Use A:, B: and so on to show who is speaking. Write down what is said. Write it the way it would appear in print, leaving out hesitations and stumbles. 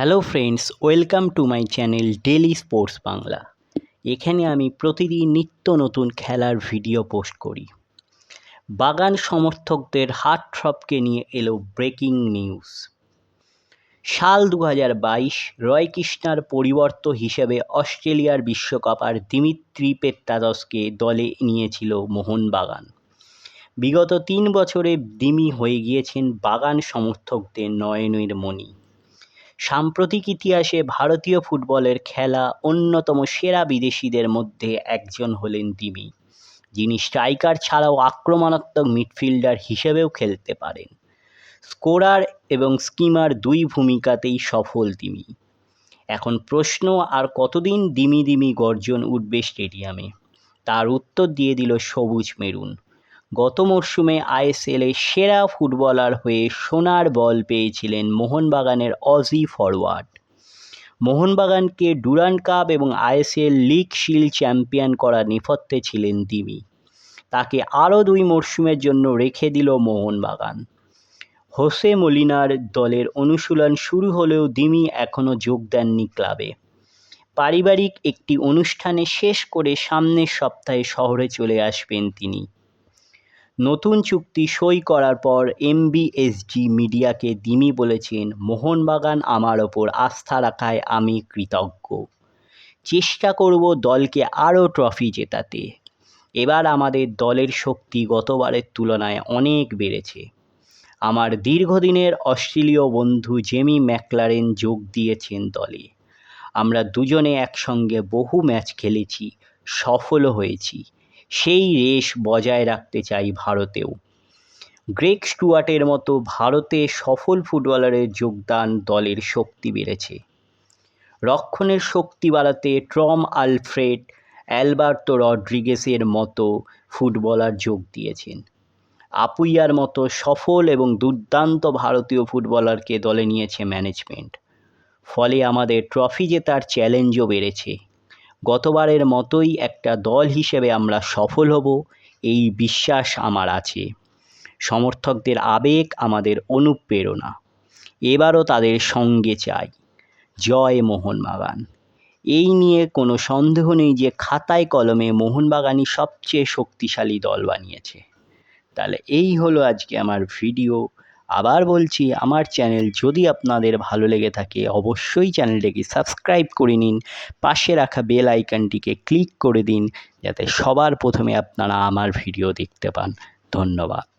A: Hello friends, welcome to my channel daily sports Bangla. এখানে আমি প্রতিদিন নিত্য নতুন খেলার ভিডিও পোস্ট করি। বাগান সমর্থকদের হার্টথ্রবকে নিয়ে এলো ব্রেকিং নিউজ। সাল 2022 রয় কৃষ্ণার পরিবর্ত হিসেবে অস্ট্রেলিয়ার বিশ্বকাপার দিমিত্রি পেত্রাদসকে দলে নিয়েছিল মোহনবাগান। বিগত 3 বছরে দিমি হয়ে গিয়েছেন বাগান সমর্থকদের নয়নের মণি। সাম্প্রতিক ইতিহাসে ভারতীয় ফুটবলের খেলা অন্যতম সেরা বিদেশিদের মধ্যে একজন হলেন দিমি, যিনি স্ট্রাইকার ছাড়াও আক্রমণাত্মক মিডফিল্ডার হিসেবেও খেলতে পারেন। স্কোরার এবং স্কিমার দুই ভূমিকাতেই সফল দিমি। এখন প্রশ্ন, আর কতদিন দিমি দিমি গর্জন উঠবে স্টেডিয়ামে? তার উত্তর দিয়ে দিল সবুজ মেরুন। গত মরশুমে আইএসএলে সেরা ফুটবলার হয়ে সোনার বল পেয়েছিলেন মোহনবাগানের অজি ফরওয়ার্ড। মোহনবাগানকে ডুরান্ড কাপ এবং আইএসএল লিগ শিল্ড চ্যাম্পিয়ন করার নেপথ্যে ছিলেন দিমি। তাকে আরও 2 মরশুমের জন্য রেখে দিল মোহনবাগান। হোসে মলিনার দলের অনুশীলন শুরু হলেও দিমি এখনও যোগ দেননি ক্লাবে। পারিবারিক একটি অনুষ্ঠানে শেষ করে সামনের সপ্তাহে শহরে চলে আসবেন তিনি। নতুন চুক্তি সই করার পর এমবিএসজি মিডিয়াকে দিমি বলেছেন, মোহনবাগান আমার ওপর আস্থা রাখায় আমি কৃতজ্ঞ। চেষ্টা করব দলকে আরও ট্রফি জেতাতে। এবার আমাদের দলের শক্তি গতবারের তুলনায় অনেক বেড়েছে। আমার দীর্ঘদিনের অস্ট্রেলীয় বন্ধু জেমি ম্যাকলারেন যোগ দিয়েছেন দলে। আমরা দুজনে একসঙ্গে বহু ম্যাচ খেলেছি, সফলও হয়েছি। সেই রেশ বজায় রাখতে চাই ভারতেও। গ্রেগ স্টুয়ার্টের মতো ভারতে সফল ফুটবলারের যোগদান দলের শক্তি বেড়েছে। রক্ষণের শক্তি বাড়াতে ট্রম আলফ্রেড, অ্যালবার্তো রড্রিগেসের মতো ফুটবলার যোগ দিয়েছেন। আপুইয়ার মতো সফল এবং দুর্দান্ত ভারতীয় ফুটবলারকে দলে নিয়েছে ম্যানেজমেন্ট। ফলে আমাদের ট্রফি জেতার চ্যালেঞ্জও বেড়েছে। গতবারের মতোই একটা দল হিসেবে আমরা সফল হব, এই বিশ্বাস আমার আছে। সমর্থকদের আবেগ আমাদের অনুপ্রেরণা। এবারও তাদের সঙ্গে চাই। জয় মোহনবাগান। এই নিয়ে কোনো সন্দেহ নেই যে খাতায় কলমে মোহনবাগানই সবচেয়ে শক্তিশালী দল বানিয়েছে। তাহলে এই হলো আজকে আমার ভিডিও। আবার বলছি, আমার চ্যানেল যদি আপনাদের ভালো লেগে থাকে অবশ্যই চ্যানেলটিকে সাবস্ক্রাইব করে নিন। পাশে রাখা বেল আইকনটিকে ক্লিক করে দিন, যাতে সবার প্রথমে আপনারা আমার ভিডিও দেখতে পান। ধন্যবাদ।